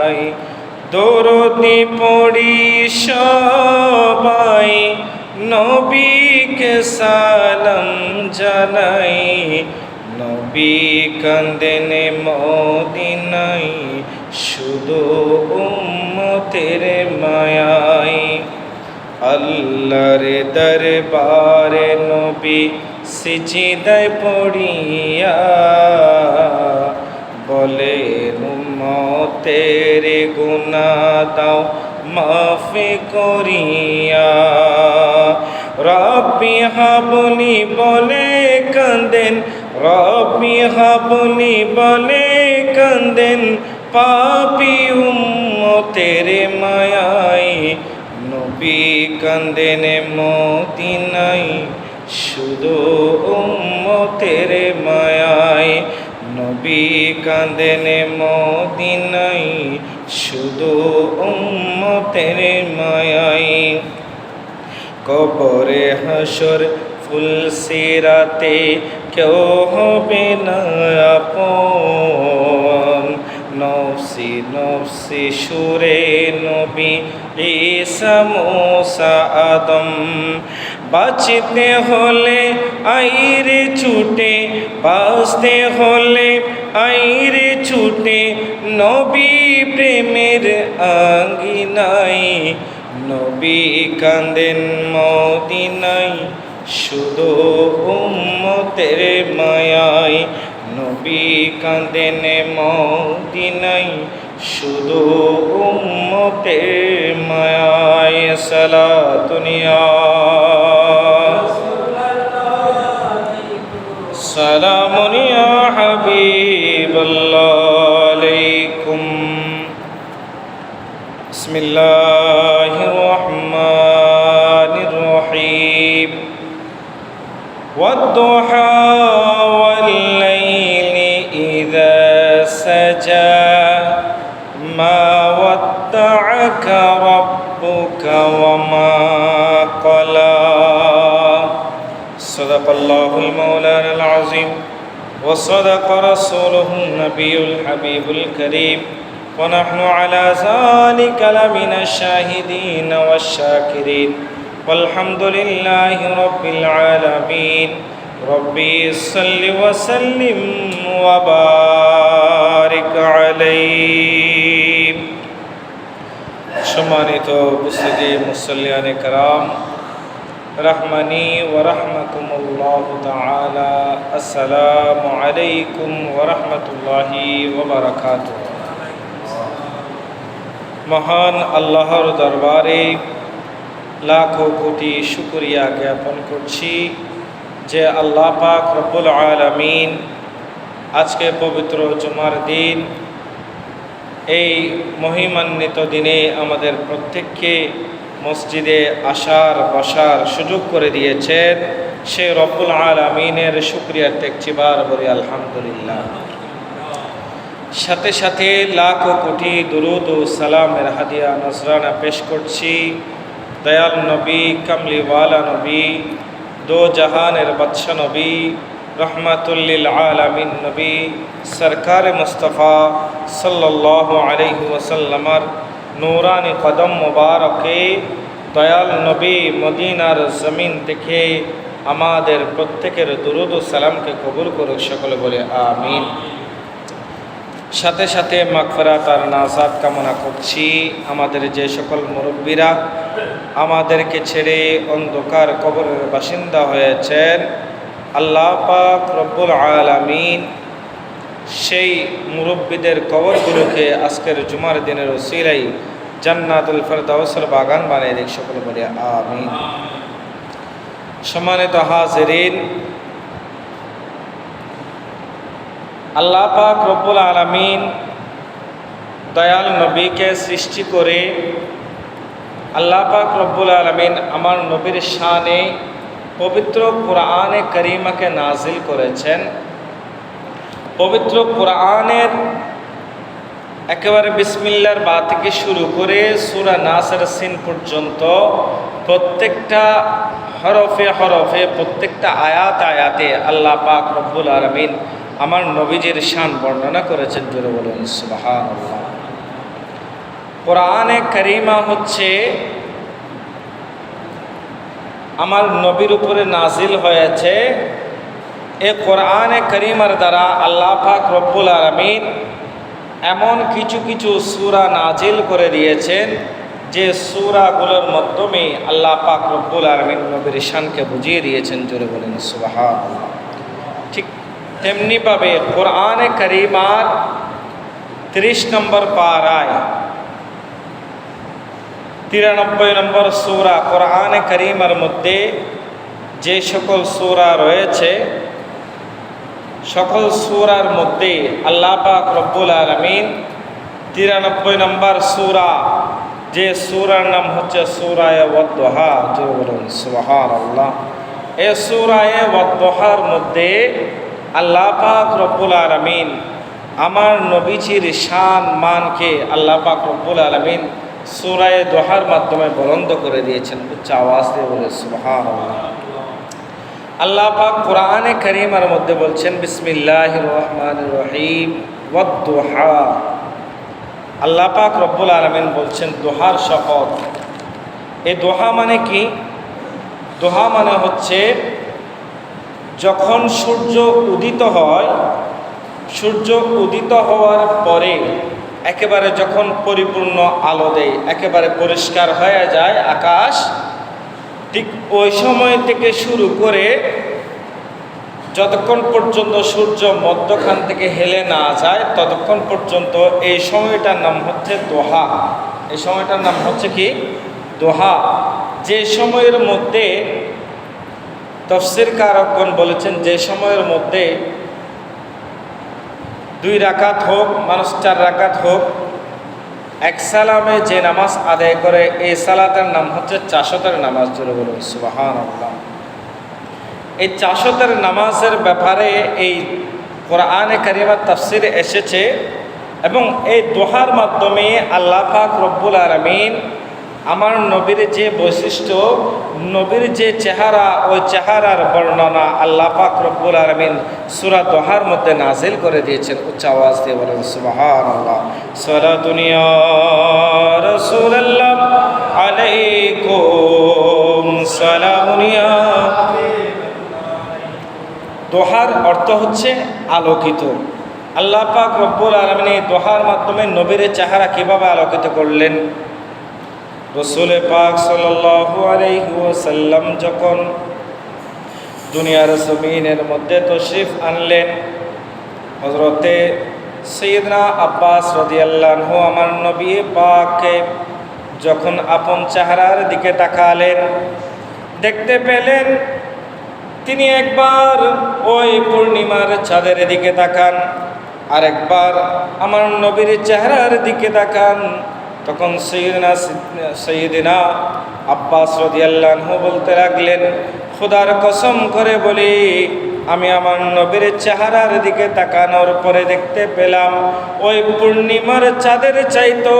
জানাই, দরুদি পড়ি সবাই, নবীকে সালাম জানাই। নবী কান্দেন মদিনায়, শুধু উম্মতের মায়ায়। আল্লাহর দরবারে নবী সিজদায় পড়িয়া, বলেন উম্মতের গুনাহ দাও মাফ করিয়া। রব্বি হাবলি বলে কান্দেন, রব্বি হাবলি বলে কান্দেন, পাপী উম্মতের মায়ায়। নবী কান্দেন মদিনায়, শুধু উম্মতের মায়ায়। নবী কান্দেন মদিনায়, শুধু উম্মতের মায়ায়। কবরে হাসর ফুলসিরাতে কেউ হবে না আপন। নফসি নফসি সুরে নবী ঈসা মুসা আদম। বাঁচতে হলে আইরে ছুটে, বাঁচতে হলে আইরে ছুটে, নবী প্রেমের আঙ্গিনায়। নবী কান্দেন মদিনায়, শুধু উম্মতের মায়ায়। নবী কান্দেন মদিনায়, শুধু উম্মতের মায়ায়। সালাতুন ইয়া সালামুন ইয়া হাবিবাল্লাহ আলাইকুম। বিসমিল্লাহির রহমানির রহিম। ওয়াদ-দুহা ওয়াল-লাইলি ইযা সাজা, মা ওয়াদ্দা'আকা রাব্বুকা ওয়া মা ক্বালা। সাদাকাল্লাহুল মাওলানাল আযীম ওয়া সাদাকা রাসূলুহুন নাবিয়্যুল হাবিবুল কারীম। ونحن على ذلك لمن الشاهدين والشاكرين والحمد لله رب العالمين. ربي صل وسلم وبارك عليه. সম্মানিত উপস্থিতি মুসল্লিয়ানে کرام, রহমানি ওয়া রাহমাকুমুল্লাহু তাআলা। আসসালামু আলাইকুম ওয়া রাহমাতুল্লাহি ওয়া বারাকাতুহু। মহান আল্লাহর দরবারে লাখো কোটি শুকরিয়া জ্ঞাপন করছি যে আল্লাহ পাক রব্বুল আলামিন আজকে পবিত্র জুমার দিন, এই মহিমান্বিত দিনে আমাদের প্রত্যেককে মসজিদে আসার বসার সুযোগ করে দিয়েছেন। সে রব্বুল আলামিনের শুকরিয়া টেকচিবার বলি আলহামদুলিল্লাহ। সাথে সাথে লাখো কোটি দুরুদ ও সালামের হাদিয়া নজরানা পেশ করছি দয়াল নবী, কামলিওয়ালা নবী, দো জাহানের বাদশা নবী, রহমাতুল লিল আলামিন নবী, সরকার মুস্তফা সাল্লাল্লাহু আলাইহি ওয়াসাল্লামের নূরানি কদম মুবারকে। দয়াল নবী মদিনার জমিন থেকে আমাদের প্রত্যেকের দুরুদ ও সালামকে কবুল করুক, সকলে বলে আমিন। সাথে সাথে মাগফিরাত আর নাজাত কামনা করছি আমাদের যে সকল মুরব্বীরা আমাদেরকে ছেড়ে অন্ধকার কবরের বাসিন্দা হয়েছেন, আল্লাহ পাক রব্বুল আলামিন সেই মুরব্বীদের কবরগুলোকে আজকের জুমার দিনের ওসিলায় জান্নাতুল ফেরদাউসের বাগান বানিয়ে দিক, সকলে বলি আমিন। সম্মানিত হাজিরিন, আল্লাহ পাক রব্বুল আলামিন দয়াল নবীকে সৃষ্টি করে আল্লাহ পাক রব্বুল আলামিন আমার নবীর শানে পবিত্র কুরআনে কারীমাকে নাজিল করেছেন। পবিত্র কুরআনের একেবারে বিসমিল্লাহর বা থেকে শুরু করে সূরা নাসের সিন পর্যন্ত প্রত্যেকটা হরফে হরফে, প্রত্যেকটা আয়াতে আল্লাহ পাক রব্বুল আলামিন আমার নবীজির শান বর্ণনা করেছেন। জোরে বলুন সুবহানাল্লাহ। কোরআনে কারিমা হচ্ছে আমার নবীর উপরে নাজিল হয়েছে। এ কোরআনে কারিমার দ্বারা আল্লাহ পাক রব্বুল আলামিন এমন কিছু কিছু সূরা নাজিল করে দিয়েছেন যে সূরাগুলোর মাধ্যমে আল্লাহ পাক রব্বুল আলামিন নবীর শানকে বুঝিয়ে দিয়েছেন। জোরে বলেন সুবহানাল্লাহ। ঠিক তেমনিভাবে কোরআনে কারিমার 30 নম্বর পারায় 93 নম্বর সূরা কোরআনে কারিমার মধ্যে যে সকল সূরা রয়েছে, সকল সূরার মধ্যে আল্লাহ পাক রব্বুল আলামিন 93 নম্বর সূরা, যে সূরার নাম হচ্ছে সূরায়ে ওয়াদ-দুহা। জোরে বলুন সুবহানাল্লাহ। এই সূরায়ে ওয়াদ-দুহার মধ্যে আল্লাহ পাক রব্বুল আলামিন আমার নবীজির শান মানকে আল্লাহ পাক রব্বুল আলামিন সূরায়ে দুহার মাধ্যমে বলন্দ করে দিয়েছেন। উচ্চ আওয়াজ দিয়ে বলে সুবহানাল্লাহ। আল্লাহ পাক কোরআনে কারিমার মধ্যে বলছেন বিসমিল্লাহির রহমানির রহিম ওয়াদ-দুহা। আল্লাহ পাক রব্বুল আলামিন বলছেন দুহার শপথ। এই দুহা মানে কি? দুহা মানে হচ্ছে যখন সূর্য উদিত হয়, সূর্য উদিত হওয়ার পরে একেবারে যখন পরিপূর্ণ আলো দেয়, একেবারে পরিষ্কার হয়ে যায় আকাশ, ঠিক ওই সময় থেকে শুরু করে যতক্ষণ পর্যন্ত সূর্য মধ্যখান থেকে হেলে না যায় ততক্ষণ পর্যন্ত এই সময়টার নাম হচ্ছে দোহা। এই সময়টার নাম হচ্ছে কি? দোহা। যে সময়ের মধ্যে তাফসীর কারকগণ বলেছেন যে সময়ের মধ্যে 2 রাকাত হোক, মানুষ 4 রাকাত হোক, এক সালামে যে নামাজ আদায় করে এই সালাতের নাম হচ্ছে চাশতের নামাজ। জোরে বলুন সুবহানাল্লাহ। এই চাশতের নামাজের ব্যাপারে এই কোরআনে কারিমার তাফসীরে এসেছে এবং এই দোহার মাধ্যমে আল্লাহ পাক রব্বুল আলামিন আমার নবীর যে বৈশিষ্ট্য, নবীর যে চেহারা, ওই চেহারার বর্ণনা আল্লাহ পাক রব্বুল আলামিন সূরা দোহার মধ্যে নাজিল করে দিয়েছেন। উচ্চ আওয়াজ দিয়ে বলেন সুবহানাল্লাহ। সালাতুন ইয়া রাসূলুল্লাহ আলাইকুম সালামুন ইয়া। দোহার অর্থ হচ্ছে আলোকিত। আল্লাহ পাক রব্বুল আলামিন এই দোহার মাধ্যমে নবীর চেহারা কিভাবে আলোকিত করলেন? রাসূল পাক সাল্লাল্লাহু আলাইহি ওয়াসাল্লাম যখন দুনিয়ার জমিনের মধ্যে তশরিফ আনলেন, হযরতে সাইয়েদনা আব্বাস রাদিয়াল্লাহু আনহু আমার নবী পাককে যখন আপন চেহারার দিকে তাকালেন, দেখতে পেলেন তিনি একবার ওই পূর্ণিমার চাঁদের দিকে তাকান, আরেকবার আমার নবীর চেহারার দিকে তাকান। তখন সাইয়েদনা আব্বাস রাদিয়াল্লাহু আনহু বলতে লাগলেন, খোদার কসম করে বলি, আমি আমার নবীর চেহারার দিকে তাকানোর পরে দেখতে পেলাম ওই পূর্ণিমার চাঁদের চাইতো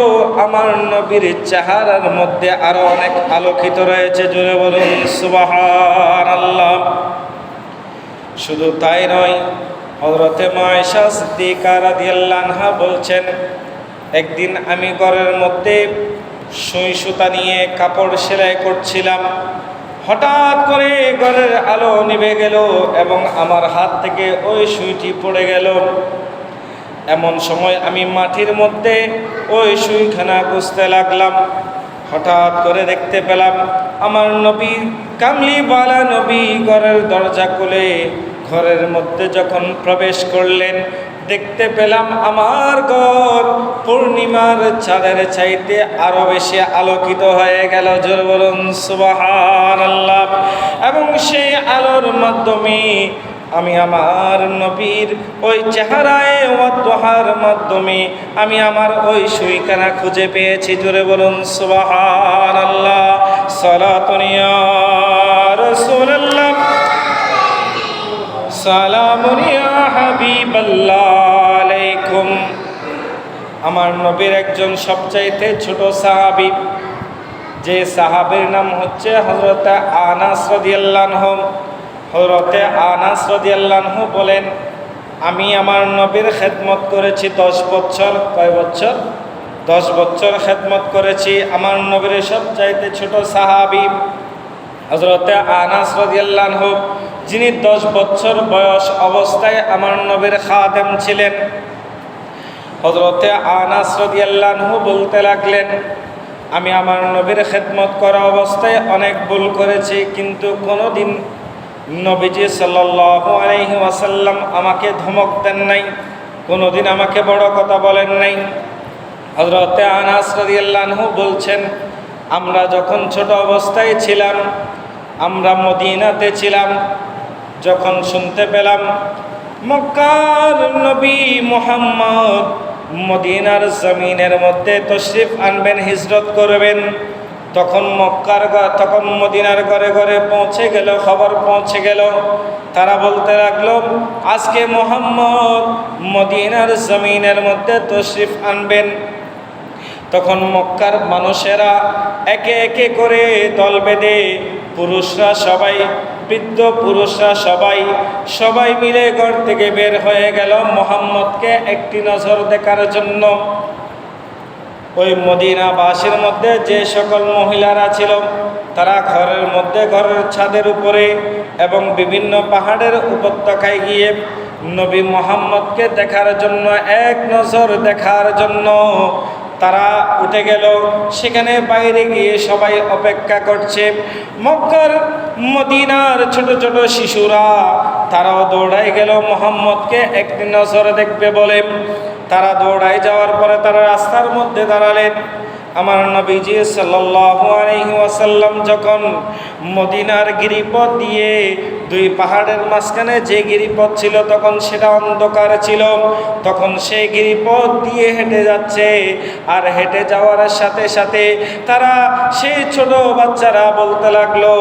আমার নবীর চেহারার মধ্যে আরো অনেক আলোকিত রয়েছে। জোরে বলুন সুবহানাল্লাহ। শুধু তাই নয়, হযরতে আয়েশা সিদ্দিকা রাদিয়াল্লাহু আনহা বলছেন, একদিন আমি ঘরের মধ্যে সুই সুতা নিয়ে কাপড় সেলাই করছিলাম, হঠাৎ করে ঘরের আলো নিভে গেল এবং আমার হাত থেকে ওই সুইটি পড়ে গেল। এমন সময় আমি মাটির মধ্যে ওই সুইখানা খুঁজতে লাগলাম। হঠাৎ করে দেখতে পেলাম আমার নবী, কামলিওয়ালা নবী ঘরের দরজা খুলে ঘরের মধ্যে যখন প্রবেশ করলেন, দেখতে পেলাম আমার ঘর পূর্ণিমার চাঁদের চাইতে আরো বেশি আলোকিত হয়ে গেল। জোরে বলুন সুবহানাল্লাহ। এবং সেই আলোর মাধ্যমে আমি আমার নবীর ওই চেহারায় ওয়াদ-দুহার মাধ্যমে আমি আমার ওই সুইখানা খুঁজে পেয়েছি। জোরে বলুন সুবহানাল্লাহ। সালাতুন ইয়া রাসূলুল্লাহ সালামুন ইয়া হাবিবাল্লাহ আলাইকুম। আমার নবীর একজন সবচাইতে ছোট সাহাবী, যে সাহাবীর নাম হচ্ছে হযরত আনাস রাদিয়াল্লাহু আনহু। হযরতে আনাস রাদিয়াল্লাহু আনহু বলেন, আমি আমার নবীর খেদমত করেছি 10 বছর। কয় বছর? 10 বছর খেদমত করেছি। আমার নবীর সবচাইতে ছোট সাহাবী হযরতে আনাস রাদিয়াল্লাহু আনহু, যিনি 10 বছর বয়স অবস্থায় আমার নবীর খাদেম ছিলেন। হযরতে আনাস রাদিয়াল্লাহু আনহু বলতে লাগলেন, আমি আমার নবীর খেদমত করা অবস্থায় অনেক ভুল করেছি, কিন্তু কোনোদিন নবীজি সাল্লাল্লাহু আলাইহি ওয়াসাল্লাম আমাকে ধমক দেন নাই, কোনোদিন আমাকে বড় কথা বলেন নাই। হযরতে আনাস রাদিয়াল্লাহু আনহু বলছেন, আমরা যখন ছোট অবস্থায় ছিলাম, আমরা মদিনাতে ছিলাম, যখন শুনতে পেলাম মক্কার নবী মুহাম্মদ মদিনার জমিনের মধ্যে তশরিফ আনবেন, হিজরত করবেন, তখন মদিনার ঘরে ঘরে পৌঁছে গেল, খবর পৌঁছে গেল। তারা বলতে লাগলো, আজকে মুহাম্মদ মদিনার জমিনের মধ্যে তশরিফ আনবেন। তখন মক্কার মানুষেরা একে একে করে দল বেঁধে, পুরুষরা সবাই, বৃদ্ধ পুরুষরা সবাই মিলে ঘর থেকে বের হয়ে গেল মুহাম্মদকে একটি নজর দেখার জন্য। ওই মদিনাবাসীর মধ্যে যে সকল মহিলারা ছিল, তারা ঘরের মধ্যে, ঘরের ছাদের উপরে এবং বিভিন্ন পাহাড়ের উপত্যকায় গিয়ে নবী মুহাম্মদকে দেখার জন্য, এক নজর দেখার জন্য তারা উঠে গেল। সেখানে বাইরে গিয়ে সবাই অপেক্ষা করছে। মক্কার মদিনার ছোট ছোট শিশুরা তারাও দৌড়াই গেল মুহাম্মদকে একটি নজর দেখবে বলে। তারা দৌড়াই যাওয়ার পরে তারা রাস্তার মধ্যে দাঁড়ালেন। আমার নবীজি সাল্লাল্লাহু আলাইহি ওয়াসাল্লাম যখন মদিনার গিরিপথ দিয়ে, দুই পাহাড়ের মাঝখানে যে গিরিপথ ছিল তখন সেটা অন্ধকার ছিল, তখন সেই গিরিপথ দিয়ে হেঁটে যাচ্ছে। আর হেঁটে যাওয়ার সাথে সাথে তারা, সেই ছোট বাচ্চারা বলতে লাগলো,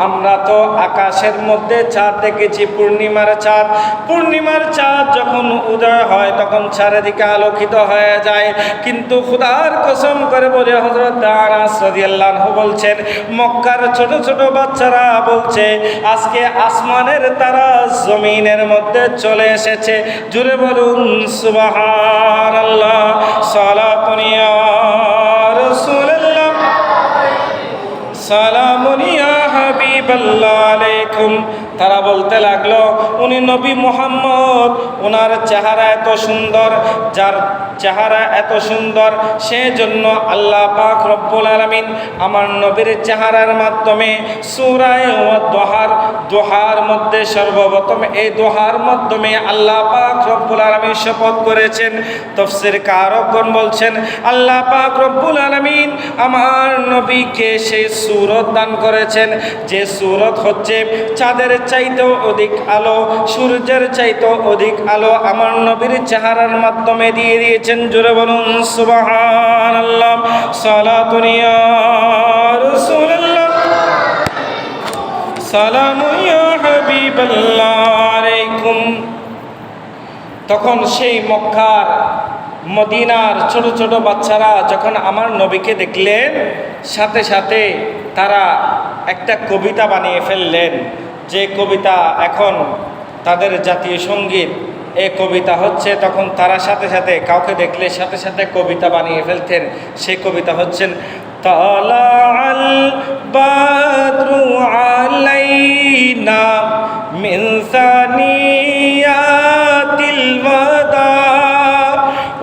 আমরা তো আকাশের মধ্যে চাঁদ দেখেছি, পূর্ণিমার চাঁদ। পূর্ণিমার চাঁদ যখন উদয় হয় তখন চারিদিকে আলোকিত হয়ে যায়, কিন্তু খোদার কসম করে বলে হযরত আনাস রাদিয়াল্লাহু আনহু বলছেন, মক্কার ছোট ছোট বাচ্চারা বলছে, আজকে আসমানের তারা জমিনের মধ্যে চলে এসেছে। জুড়ে বলুন সুবহানাল্লাহ। সালাতুন ইয়া রাসূলুল্লাহ, সালামুন ইয়া হাবিবাল্লাহ আলাইকুম। তারা বলতে লাগলো, উনি নবী মুহাম্মদ, ওনার চেহারা এত সুন্দর, যার চেহারা এত সুন্দর, সেজন্য আল্লাহ পাক রব্বুল আলামিন আমার নবীর চেহারার মাধ্যমে সূরা দোহার মধ্যে সর্বপ্রথম এই দোহার মাধ্যমে আল্লাহ পাক রব্বুল আলামিন শপথ করেছেন। তাফসীর কারকগণ বলছেন, আল্লাহ পাক রব্বুল আলামিন আমার নবীকে সেই সূরত দান করেছেন, যে সূরত হচ্ছে চাঁদের চাইতেও অধিক আলো, সূর্যের চাইতেও অধিক আলো আমার নবীর চেহারার মাধ্যমে দিয়ে দিয়েছেন। জোরে বলুন সুবহানাল্লাহ। সালাতুন ইয়া রাসূলুল্লাহ, সালামুন ইয়া হাবিবাল্লাহ আলাইকুম। তখন সেই মক্কার মদিনার ছোট ছোট বাচ্চারা যখন আমার নবীকে দেখলেন, সাথে সাথে তারা একটা কবিতা বানিয়ে ফেললেন, যে কবিতা এখন তাদের জাতীয় সঙ্গীত। এই কবিতা হচ্ছে, তখন তারা সাথে সাথে কাউকে দেখলে সাথে সাথে কবিতা বানিয়ে ফেলতেন। সেই কবিতা হচ্ছেন, তালাআল বাদরু আলাইনা মিন সানিয়াতিল ওয়াদা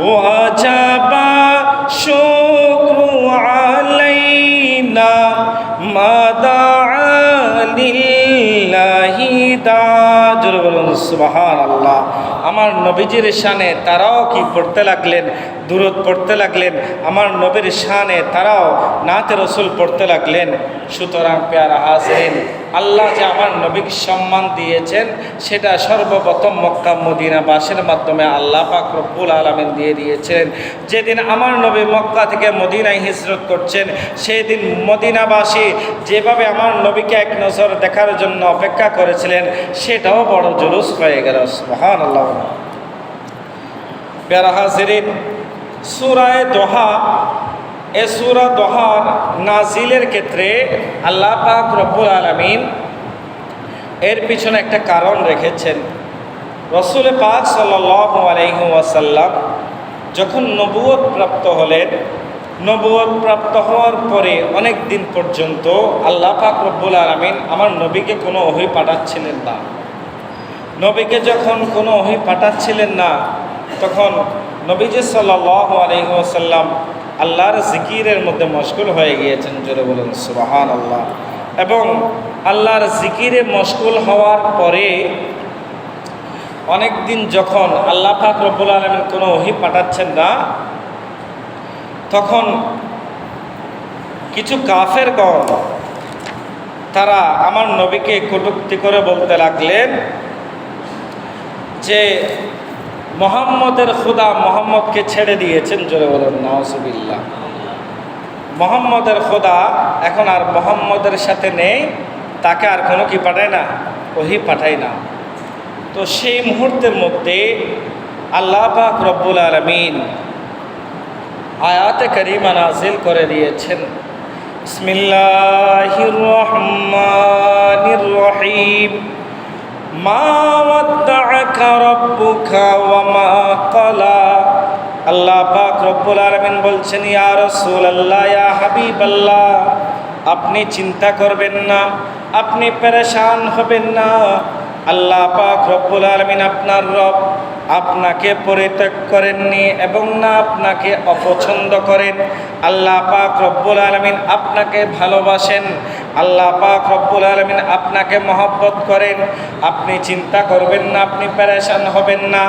ওয়াজাবা শুকরু আলাইনা মাদা লিল্লাহি দা। জোরে বলুন সুবহানাল্লাহ। আমার নবীজির শানে তারাও কি পড়তে লাগলেন, দুরূদ পড়তে লাগলেন। আমার নবীর শানে তারাও নাতে রসুল পড়তে লাগলেন। সুতরাং পেয়ারা হাজরিন, আল্লাহ যে আমার নবীকে সম্মান দিয়েছেন, সেটা সর্বপ্রথম মক্কা মদিনাবাসীর মাধ্যমে আল্লাহ পাক রব্বুল আলামিন দিয়ে দিয়েছেন। যেদিন আমার নবী মক্কা থেকে মদিনায় হিজরত করছেন, সেই দিন মদিনাবাসী যেভাবে আমার নবীকে এক নজর দেখার জন্য অপেক্ষা করেছিলেন, সেটাও বড় জুলুস হয়ে গেল। সুবহানাল্লাহ। পেয়ারা হাজরিন, সূরা দোহা, এ সূরা দোহার নাজিলের ক্ষেত্রে আল্লাহ পাক রব্বুল আলামিন এর পিছনে একটা কারণ রেখেছেন। রাসূল পাক সাল্লাল্লাহু আলাইহি ওয়াসাল্লাম যখন নবুয়ত প্রাপ্ত হলেন, নবুয়ত প্রাপ্ত হওয়ার পরে অনেক দিন পর্যন্ত আল্লাহ পাক রব্বুল আলামিন আমার নবীকে কোনো ওহী পাঠাচ্ছিলেন না। নবীকে যখন কোনো ওহী পাঠাচ্ছিলেন না, তখন নবীজি সাল্লাল্লাহু আলাইহি ওয়াসাল্লাম আল্লাহর জিকিরের মধ্যে মশগুল হয়ে গিয়েছেন। জোরে বলুন সুবহানাল্লাহ। এবং আল্লাহর জিকিরে মশগুল হওয়ার পরে অনেক দিন যখন আল্লাহ পাক রব্বুল আলামিন কোনো ওহী পাঠাচ্ছেন না, তখন কিছু কাফেরগণ তারা আমার নবীকে কটূক্তি করে বলতে লাগলেন যে মুহাম্মদের খোদা মুহাম্মদকে ছেড়ে দিয়েছেন। জোরে বলুন নাউজুবিল্লাহ। মুহাম্মদের খোদা এখন আর মুহাম্মদের সাথে নেই, তাকে আর কোনো কি পাঠায় না, ওহী পাঠায় না। তো সেই মুহূর্তের মধ্যে আল্লাহ পাক রব্বুল আলামিন আয়াতে কারিমা নাযিল করে দিয়েছেন। বিসমিল্লাহির রহমানির রহিম। মা ওয়াদ্দাআকা রাব্বুকা ওয়া মা ক্বালা। আল্লাহ পাক রব্বুল আলামিন বলছেন, ইয়া রাসূলুল্লাহ, ইয়া হাবিবাল্লাহ, আপনি চিন্তা করবেন না, আপনি পেরেশান হবেন না। আল্লাহ পাক রব্বুল আলামিন আপনার রব আপনাকে পরিত্যাগ করেননি এবং না আপনাকে অপছন্দ করেন। আল্লাহ পাক রব্বুল আলামিন আপনাকে ভালোবাসেন। আল্লাহ পাক রব্বুল আলামিন আপনাকে মহব্বত করেন। আপনি চিন্তা করবেন না, আপনি পেরেশান হবেন না,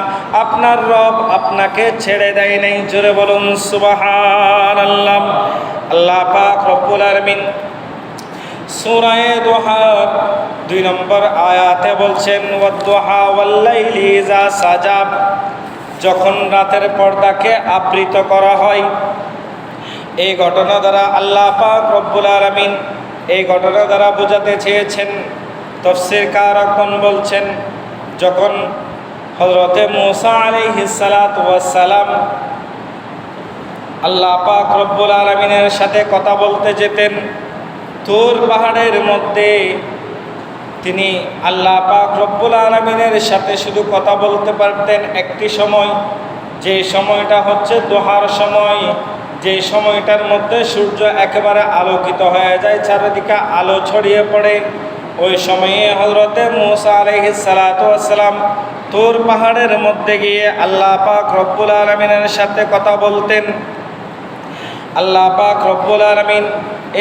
আপনার রব আপনাকে ছেড়ে দেয় নাই। জোরে বলুন সুবহানাল্লাহ। আল্লাহ পাক রব্বুল আলামিন সূরা দুহা 2 নম্বর আয়াতে বলছেন, ওয়াদ-দুহা ওয়াল-লাইলি ইযা সাজা। যখন রাতের পর্দাকে আবৃত করা হয়, এই ঘটনা দ্বারা আল্লাহ পাক রব্বুল আলামিন এই ঘটনা দ্বারা বোঝাতে চেয়েছেন, তাফসীরকারগণ বলছেন, যখন হযরতে মূসা আলাইহিস সালাতু ওয়াস সালাম আল্লাহ পাক রব্বুল আলামিনের সাথে কথা বলতে যেতেন তুর পাহাড়ের মধ্যে, তিনি আল্লাহ পাক রব্বুল আলামিনের সাথে শুধু কথা বলতে পারতেন একটি সময়, যে সময়টা হচ্ছে দোহার সময়, যে সময়টার মধ্যে সূর্য একেবারে আলোকিত হয়ে যায়, চারিদিকে আলো ছড়িয়ে পড়ে। ওই সময়ে হযরতে মূসা আলাইহিস সালাতু ওয়াস সালাম তুর পাহাড়ের মধ্যে গিয়ে আল্লাহ পাক রব্বুল আলামিনের সাথে কথা বলতেন। আল্লাহ পাক রব্বুল আলামিন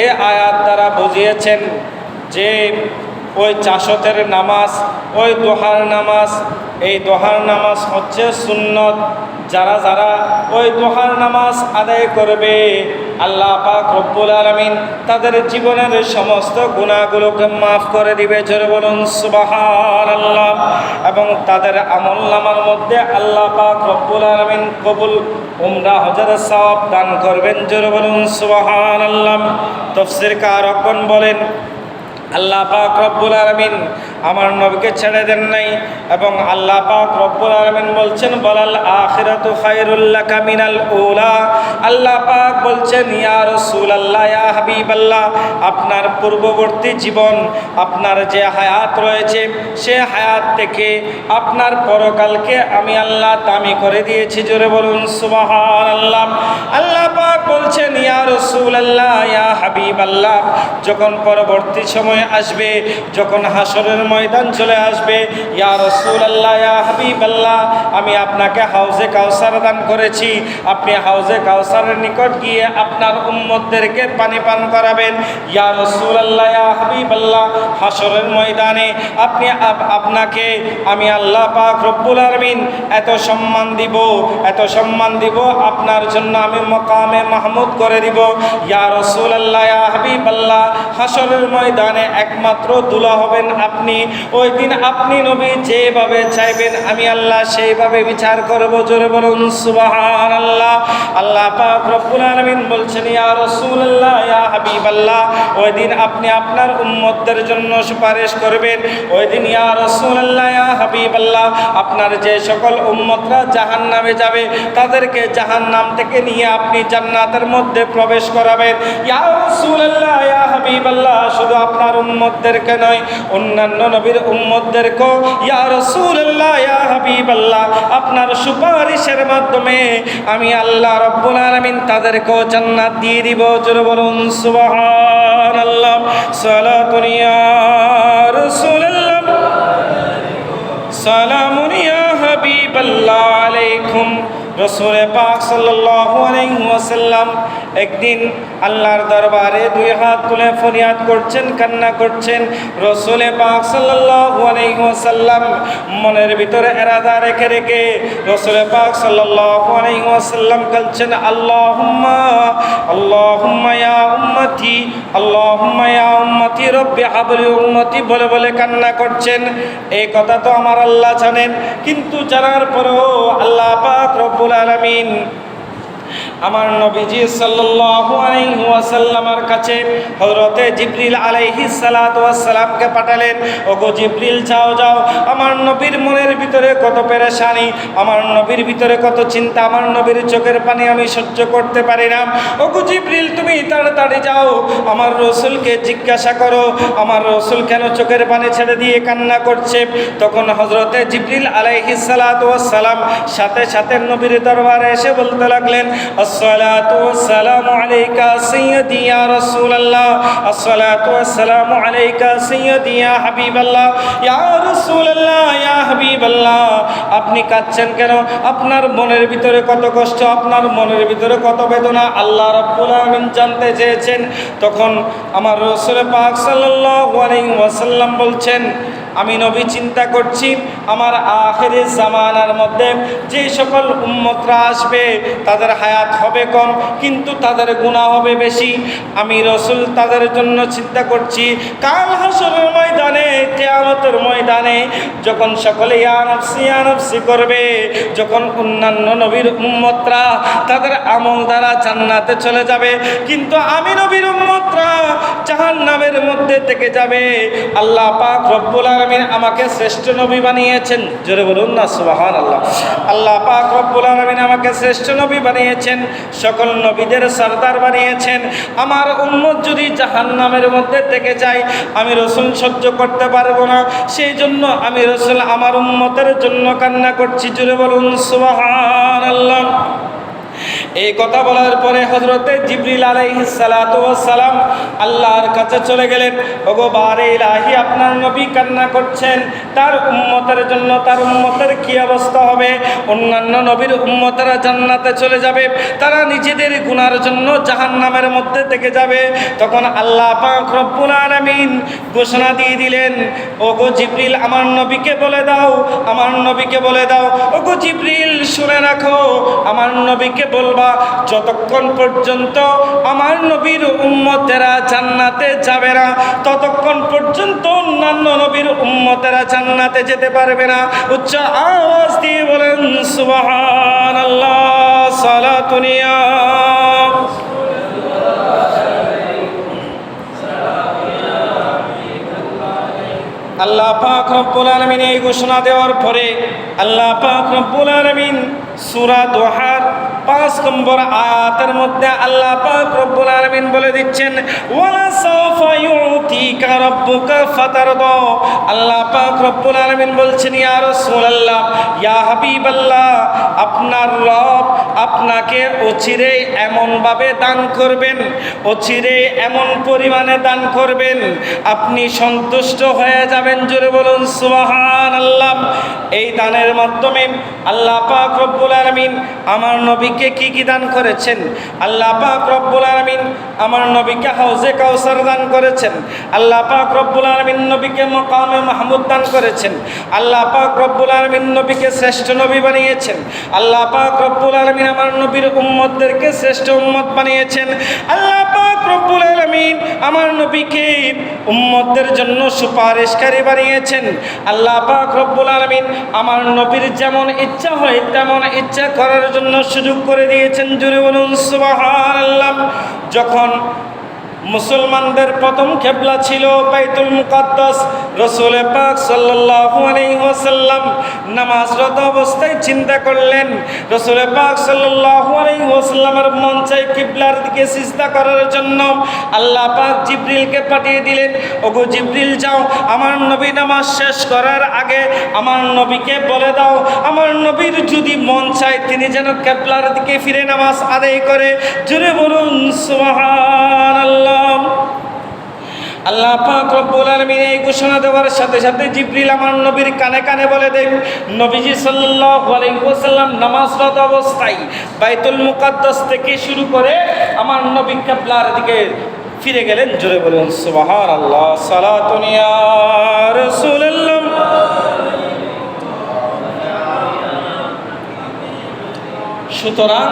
এই আয়াত দ্বারা বুঝিয়েছেন যে ওই চাশতের নামাজ, ওই দোহার নামাজ, এই দোহার নামাজ হচ্ছে সুন্নত। যারা যারা ওই দোহার নামাজ আদায় করবে, আল্লাহ পাক রব্বুল আলামিন তাদের জীবনের সমস্ত গুনাহগুলোকে মাফ করে দিবে। জোরে বলুন সুবহানাল্লাহ। এবং তাদের আমলনামার মধ্যে আল্লাহ পাক রব্বুল আলামিন কবুল উমরা হজের সওয়াব দান করবেন। জোরে বলুন সুবহানাল্লাহ। তাফসীরকারগণ বলেন, আল্লাহ পাক রব্বুল আলামিন আমার নবীকে ছেড়ে দেন নাই, এবং আল্লাহ পাক রব্বুল আলামিন বলছেন, বলাল আখিরাতু খায়রুল লাকা মিনাল উলা। আল্লাহ পাক বলছেন, ইয়া রাসূলুল্লাহ, ইয়া হাবিবাল্লাহ, আপনার পূর্ববর্তী জীবন, আপনার যে হায়াত রয়েছে, সে হায়াত থেকে আপনার পরকালকে আমি আল্লাহ দামি করে দিয়েছি। জোরে বলুন সুবহানাল্লাহ। আল্লাহ পাক বলছেন, ইয়া রাসূলুল্লাহ, ইয়া হাবিবাল্লাহ, যখন পরবর্তী সময় আসবে, যখন হাসরের ময়দান চলে আসবে, ইয়া রাসূলুল্লাহ, ইয়া হাবিবাল্লাহ, আমি আপনাকে হাউজে কাউসার দান করেছি। আপনি হাউজে কাউসারের নিকট গিয়ে আপনার উম্মতদেরকে পানি পান করাবেন। ইয়া রাসূলুল্লাহ, ইয়া হাবিবাল্লাহ, হাসরের ময়দানে আপনাকে আমি আল্লাহ পাক রব্বুল আলামিন এত সম্মান দিব, এত সম্মান দিব, আপনার জন্য আমি মাকামে মাহমুদ করে দিব। ইয়া রাসূলুল্লাহ, ইয়া হাবিবাল্লাহ, হাসরের ময়দানে একমাত্র দুলা হবেন আপনি। ওই দিন আপনি নবী যেভাবে চাইবেন আমি আল্লাহ সেইভাবে বিচার করব। জোরে বলুন সুবহানাল্লাহ। আল্লাহ পাক রব্বুল আলামিন বলছেন, ইয়া রাসূলুল্লাহ, ইয়া হাবিবাল্লাহ, ওই দিন আপনি আপনার উম্মতদের জন্য সুপারিশ করবেন। ওই দিন ইয়া রাসূলুল্লাহ, ইয়া হাবিবাল্লাহ, আপনার যে সকল উম্মতরা জাহান্নামে যাবে, তাদেরকে জাহান্নাম থেকে নিয়ে আপনি জান্নাতের মধ্যে প্রবেশ করাবেন। ইয়া রাসূলুল্লাহ, ইয়া হাবিবাল্লাহ, শুধু আপনার উম্মতদেরকে নয়, অন্যান্য নবীর উম্মতদেরকেও ইয়া রাসূলুল্লাহ, ইয়া হাবিবাল্লাহ, আপনার সুপারিশের মাধ্যমে আমি আল্লাহ রাব্বুল আলামিন তাদেরকেও জান্নাত দিয়ে দিব। জোরে বলুন সুবহানাল্লাহ। সালাতুন ইয়া রাসূলুল্লাহ, সালামুন ইয়া হাবিবাল্লাহ আলাইকুম। রসুল পাক সাল্লাল্লাহু আলাইহি ওয়াসাল্লাম একদিন আল্লাহর দরবারে দুই হাত তুলে ফরিয়াদ করছেন, কান্না করছেন। রসুল পাক সাল্লাল্লাহু আলাইহি ওয়াসাল্লাম মনের ভিতরে ইরাদা রেখে রেখে রসুল পাক সাল্লাল্লাহু আলাইহি ওয়াসাল্লাম বলছেন, আল্লাহুম্মা আল্লাহুম্মা ইয়া উম্মতি, আল্লাহুম্মা ইয়া উম্মতি রব্বি হাবলি উম্মতি বলে বলে কান্না করছেন। এই কথা তো আমার আল্লাহ জানেন, কিন্তু জানার পরেও আল্লাহ পাক রব্বুল আলামিন আমার নবীজি সাল্লাল্লাহু আলাইহি ওয়াসাল্লামের কাছে হযরতে জিবরিল আলাইহিস সালাতু ওয়াস সালামকে পাঠালেন। ওগো জিবরিল, যাও যাও, আমার নবীর মনের ভিতরে কত পেরেশানি, আমার নবীর ভিতরে কত চিন্তা, আমার নবীর চোখের পানি আমি সহ্য করতে পারি না। ওগো জিবরিল, তুমি তাড়াতাড়ি যাও, আমার রাসূলকে জিজ্ঞাসা করো আমার রাসূল কেন চোখের পানি ছেড়ে দিয়ে কান্না করছে। তখন হযরতে জিবরিল আলাইহিস সালাতু ওয়াস সালাম সাথে সাথে নবীর দরবারে এসে বলতে লাগলেন, আসসালাতু ওয়াসসালামু আলাইকা সাইয়্যিদি ইয়া রাসূলুল্লাহ, আসসালাতু ওয়াসসালামু আলাইকা সাইয়্যিদি ইয়া হাবিবাল্লাহ, ইয়া রাসূলুল্লাহ, ইয়া হাবিবাল্লাহ, আপনি কাঁদছেন কেন? আপনার মনের ভিতরে কত কষ্ট, আপনার মনের ভিতরে কত বেদনা আল্লাহ রাব্বুল আলামিন জানতে চেয়েছেন। তখন আমার রাসূল পাক সাল্লাল্লাহু আলাইহি ওয়াসাল্লাম বলছেন, আমি নবী চিন্তা করছি আমার আখিরের জামানার মধ্যে যে সকল উম্মতরা আসবে তাদের হায়াত হবে কম, কিন্তু তাদের গুনাহ হবে বেশি। আমি রাসূল তাদের জন্য চিন্তা করছি কাল হাসরের ময়দানে, কিয়ামতের ময়দানে যখন সকলে ইয়া নাফসি ইয়া নাফসি করবে, যখন অন্যান্য নবীর উম্মতরা তাদের আমল দ্বারা জান্নাতে চলে যাবে, কিন্তু আমি নবীর উম্মতরা জাহান্নামের মধ্যে থেকে যাবে। আল্লাহ পাক রব্বুল আলামিন আমাকে শ্রেষ্ঠ নবী বানিয়েছেন। জোরে বলুন না সুবহানাল্লাহ। আল্লাহ পাক রব্বুল আলামিন আমাকে শ্রেষ্ঠ নবী বানিয়েছেন, সকল নবীদের সরদার বানিয়েছেন। আমার উম্মত যদি জাহান্নামের মধ্যে থেকে যায় আমি রাসূল সহ্য করতে পারবো না, সেই জন্য আমি রাসূল আমার উম্মতের জন্য কান্না করছি। জোরে বলুন সুবহানাল্লাহ। এই কথা বলার পরে হযরতে জিবরিল আলাইহিস সালাতু ওয়াস সালাম আল্লাহর কাছে চলে গেলেন। ওগো বারে ইলাহি, আপনার নবী কান্না করছেন তার উম্মতের জন্য, তার উম্মতের কি অবস্থা হবে? অন্যান্য নবীর উম্মতেরা জান্নাতে চলে যাবে, তারা নিজেদের গুনার জন্য জাহান্নামের মধ্যে থেকে যাবে। তখন আল্লাহ পাক রব্বুল আলামিন ঘোষণা দিয়ে দিলেন, ওগো জিবরিল, আমার নবীকে বলে দাও, আমার নবীকে বলে দাও, ওগো জিবরিল শুনে রাখো, আমার নবীকে বলবা যতক্ষণ পর্যন্ত আমার নবীর উম্মতেরা জান্নাতে যাবে না ততক্ষণ পর্যন্ত অন্যান্য নবীর উম্মতেরা জান্নাতে যেতে পারবে না। উচ্চ আওয়াজ দিয়ে বলেন সুবহানাল্লাহ। সালাতুন ইয়া আল্লাহ পাক রব্বুল আলামিন এই ঘোষণা দেওয়ার পরে আল্লাহ পাক রব্বুল আলামিন সূরা দুহার 5 নম্বর আয়াতের মধ্যে আল্লাহ পাক রব্বুল আলামিন বলে দিচ্ছেন, ওয়ালা সাওফা ইউতিকা রাব্বুকা ফাতারদা। আল্লাহ পাক রব্বুল আলামিন বলছেন, ইয়া রাসূলুল্লাহ, ইয়া হাবিবাল্লাহ, আপনার রব আপনাকে অচিরে এমনভাবে দান করবেন, অচিরে এমন পরিমাণে দান করবেন আপনি সন্তুষ্ট হয়ে যাবেন। জোরে বলুন সুবহানাল্লাহ। এই দানের মাধ্যমে আল্লাহ পাক রব্বুল আলামিন আমার নবীকে কি কি দান করেছেন? আল্লাহ পাক রব্বুল আলামিন আমার নবীকে হাউজে কাউসার দান করেছেন। আল্লাহ পাক রব্বুল আলামিন নবীকে মাকামে মাহমুদ দান করেছেন। আল্লাহ পাক রব্বুল আলামিন নবীকে শ্রেষ্ঠ নবী বানিয়েছেন। আল্লাহ পাক রব্বুল আলামিন আমার নবীর উম্মতদেরকে শ্রেষ্ঠ উম্মত বানিয়েছেন। আল্লাহ পাক রব্বুল আলামিন আমার নবীকে উম্মতদের জন্য সুপারিশকারী বানিয়েছেন। আল্লাহ পাক রব্বুল আলামিন আমার নবীর যেমন ইচ্ছা হয় তেমন ইচ্ছা করার জন্য সুযোগ করে দিয়েছেন। জোরে বলুন সুবহানাল্লাহ। যখন মুসলমানদের প্রথম কিবলা ছিল বাইতুল মুকাদ্দাস। রাসূল পাক সাল্লাল্লাহু আলাইহি ওয়াসাল্লাম নামাজরত অবস্থায় চিন্তা করলেন, রাসূল পাক সাল্লাল্লাহু আলাইহি ওয়াসাল্লামের মন চায় কিবলার দিকে সিজদা করার জন্য। আল্লাহ পাক জিবরিলকে পাঠিয়ে দিলেন, ওগো জিবরিল যাও, আমার নবী নামাজ শেষ করার আগে আমার নবীকে বলে দাও, আমার নবীর যদি মন চায় তিনি যেন কিবলার দিকে ফিরে নামাজ আদায় করে। জোরে বলুন সুবহানাল্লাহ। আল্লাহ পাক রব্বুল আলামিন এই ঘোষণা দেওয়ার সাথে সাথে জিবরিল আমার নবীর কানে কানে বলে দেন, নবীজি সাল্লাল্লাহু আলাইহি ওয়াসাল্লাম নামাজরত অবস্থায় বাইতুল মুকাদ্দাস থেকে শুরু করে আমার নবী কিবলার দিকে ফিরে গেলেন। জোরে বলুন সুবহানাল্লাহ। সালাতুন ইয়া রাসূলুল্লাহ। সুতরাং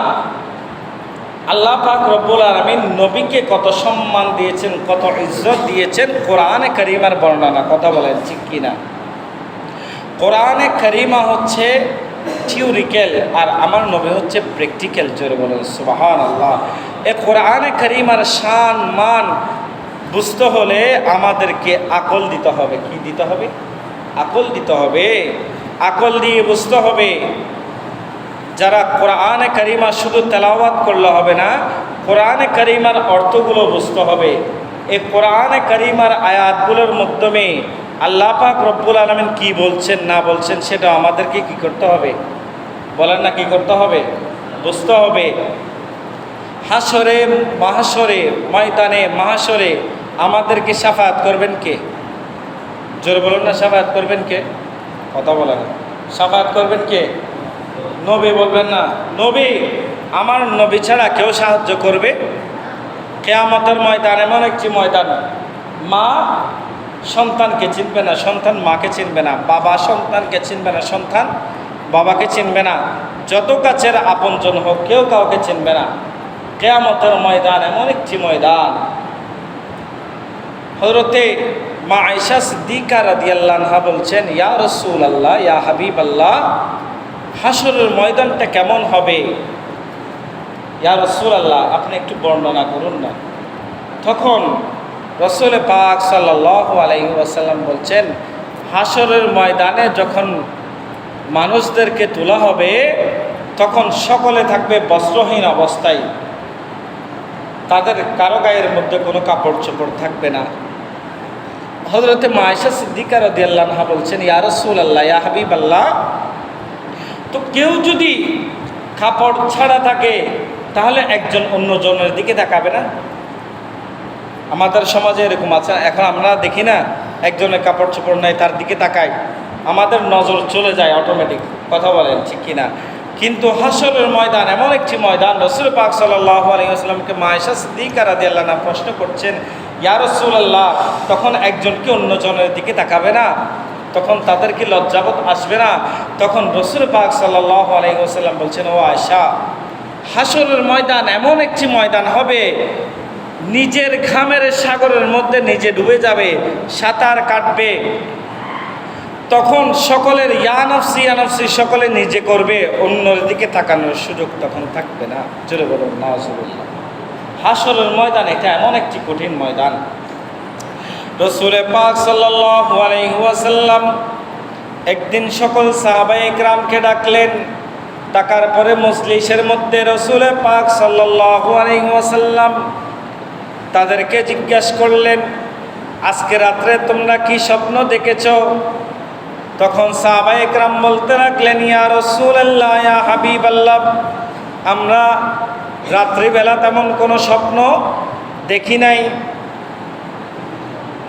আল্লাহ পাক রব্বুল আলামিন নবীকে কত সম্মান দিয়েছেন, কত ইজ্জত দিয়েছেন কোরআনে কারিমার বর্ণনা। কথা বলেন ঠিক কিনা? কোরআনে কারিমা হচ্ছে থিওরিক্যাল আর আমার নবী হচ্ছে প্র্যাকটিক্যাল। জোরে বলেন সুবহানাল্লাহ। এই কোরআনে কারিমার শান মান বুঝতে হলে আমাদেরকে আকল দিতে হবে। কি দিতে হবে? আকল দিতে হবে। আকল দিয়ে বুঝতে হবে। যারা কোরআনে কারিমা শুধু তেলাওয়াত করলে হবে না, কোরআনে কারিমার অর্থগুলো বুঝতে হবে। এই কোরআনে কারিমার আয়াতগুলোর মাধ্যমে আল্লাহ পাক রব্বুল আলামিন কি বলছেন না বলছেন সেটা আমাদেরকে কি করতে হবে? বলেন না, কি করতে হবে? বুঝতে হবে। হাসরে মাহশরে ময়দানে মাহশরে আমাদেরকে শাফাআত করবেন কে? জোরে বলুন না, শাফাআত করবেন কে? কথা বলেন, শাফাআত করবেন কে? নবী। বলবেন না নবী, আমার নবী ছাড়া কেউ সাহায্য করবে? কিয়ামতের ময়দান এমন একটি ময়দান, মা সন্তানকে চিনবে না, সন্তান মাকে চিনবে না, বাবা সন্তানকে চিনবে না, সন্তান বাবাকে চিনবে না। যত কাছের আপনজন হোক কেউ কাউকে চিনবে না। কিয়ামতের ময়দান এমন একটি ময়দান। হযরতে মা আয়েশা সিদ্দিকা রাদিয়াল্লাহু আনহা বলছেন, ইয়া রাসূলুল্লাহ, ইয়া হাবিবাল্লাহ, হাসরের ময়দানটা কেমন হবে? ইয়া রাসূলুল্লাহ, আপনি একটু বর্ণনা করুন না। তখন রাসূল পাক সাল্লাল্লাহু আলাইহি ওয়াসাল্লাম বলছেন, হাসরের ময়দানে যখন মানুষদেরকে তোলা হবে তখন সকলে থাকবে বস্ত্রহীন অবস্থায়, তাদের কারো গায়ের মধ্যে কোনো কাপড় চোপড় থাকবে না। হযরতে মা আয়েশা সিদ্দিকা রাদিয়াল্লাহু আনহা বলছেন, ইয়া রাসূলুল্লাহ, ইয়া হাবিবাল্লাহ, তো কেউ যদি কাপড় ছাড়া থাকে তাহলে একজন অন্যজনের দিকে তাকাবে না? আমাদের সমাজে এরকম আছে। এখন আমরা দেখি না, একজনের কাপড় চোপড় নাই তার দিকে তাকাই, আমাদের নজর চলে যায় অটোমেটিক। কথা বলেন ঠিক কিনা? কিন্তু হাসরের ময়দান এমন একটি ময়দান, রাসূল পাক সাল্লাল্লাহু আলাইহি ওয়াসাল্লামকে মা আয়েশা সিদ্দিকা রাদিয়াল্লাহু আনহা প্রশ্ন করছেন, ইয়া রাসূলুল্লাহ, তখন একজন কি অন্যজনের দিকে তাকাবে না? তখন তাদের কি লজ্জাবোধ আসবে না? তখন রাসূল পাক সাল্লাল্লাহু আলাইহি ওয়াসাল্লাম বলছেন, ও আয়েশা, হাসরের ময়দান এমন একটি ময়দান হবে, নিজের ঘামের সাগরের মধ্যে নিজে ডুবে যাবে, সাঁতার কাটবে। তখন সকলের ইয়া নফসি ইয়া নফসি সকলে নিজে করবে, অন্যের দিকে তাকানোর সুযোগ তখন থাকবে না। জোরে বলুন নাউজুবিল্লাহ। হাসরের ময়দান এটা এমন একটি কঠিন ময়দান। রাসূল পাক সাল্লাল্লাহু আলাইহি ওয়াসাল্লাম একদিন সকল সাহাবায়ে কেরামকে ডাকলেন। ডাকার পরে মজলিসের মধ্যে রাসূল পাক সাল্লাল্লাহু আলাইহি ওয়াসাল্লাম তাদেরকে জিজ্ঞাসা করলেন, আজকে রাত্রে তোমরা কি স্বপ্ন দেখেছ? তখন সাহাবায়ে কেরাম বলতে লাগলেন, ইয়া রাসূলুল্লাহ, ইয়া হাবিবাল্লাহ, আমরা রাত্রিবেলা তেমন কোনো স্বপ্ন দেখি নাই।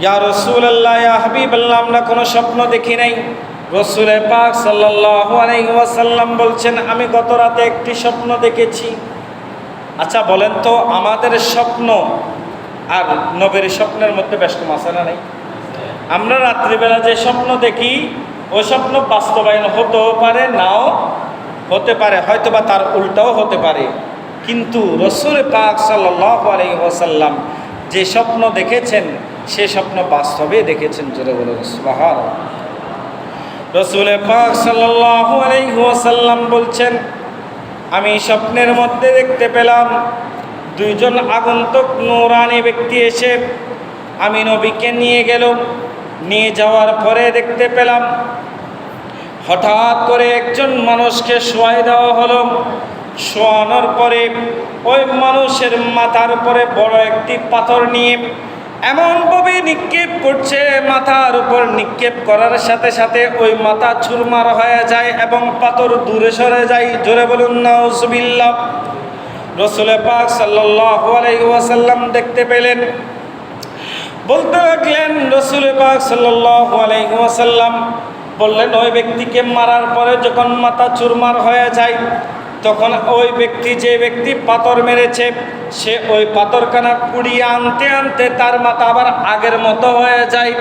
ইয়া রাসূলুল্লাহ, ইয়া হাবিবাল্লাহ, আমরা কোনো স্বপ্ন দেখি নাই। রাসূল পাক সাল্লাল্লাহু আলাইহি ওয়াসাল্লাম বলছেন, আমি গত রাতে একটি স্বপ্ন দেখেছি। আচ্ছা বলেন তো, আমাদের স্বপ্ন আর নবীর স্বপ্নের মধ্যে বেশ কম আছে না নাই? আমরা রাত্রিবেলা যে স্বপ্ন দেখি ওই স্বপ্ন বাস্তবায়ন হতেও পারে, নাও হতে পারে, হয়তোবা তার উল্টাও হতে পারে। কিন্তু রাসূল পাক সাল্লাল্লাহু আলাইহি ওয়াসাল্লাম যে স্বপ্ন দেখেছেন সে স্বপ্ন বাস্তবে দেখেছেন। জোরে বলুন সুবহানাল্লাহ। রাসূল পাক সাল্লাল্লাহু আলাইহি ওয়াসাল্লাম বলছেন, আমি স্বপ্নের মধ্যে দেখতে পেলাম দুইজন আগন্তুক নূরানি ব্যক্তি এসে আমি নবীকে নিয়ে গেল। নিয়ে যাওয়ার পরে দেখতে পেলাম হঠাৎ করে একজন মানুষকে শোয়াই দেওয়া হলো। শোয়ানোর পরে ওই মানুষের মাথার উপরে বড় একটি পাথর নিয়ে এমনভাবে নিক্ষেপ করছে, মাথার উপর নিক্ষেপ করার সাথে সাথে ওই মাথা চুরমার হয়ে যায় এবং পাথর দূরে সরে যায়। জোরে বলুন নাউজুবিল্লাহ। রাসূল পাক সাল্লাল্লাহু আলাইহি ওয়াসাল্লাম দেখতে পেলেন, বলতে লাগলেন, রাসূল পাক সাল্লাল্লাহু আলাইহি ওয়াসাল্লাম বললেন, ওই ব্যক্তিকে মারার পরে যখন মাথা চুরমার হয়ে যায় তখন ওই ব্যক্তি, যে ব্যক্তি পাথর মেরেছে, সে ওই পাথরখানা কুড়িয়ে আনতে আনতে তার মাথা আবার আগের মতো হয়ে যায়।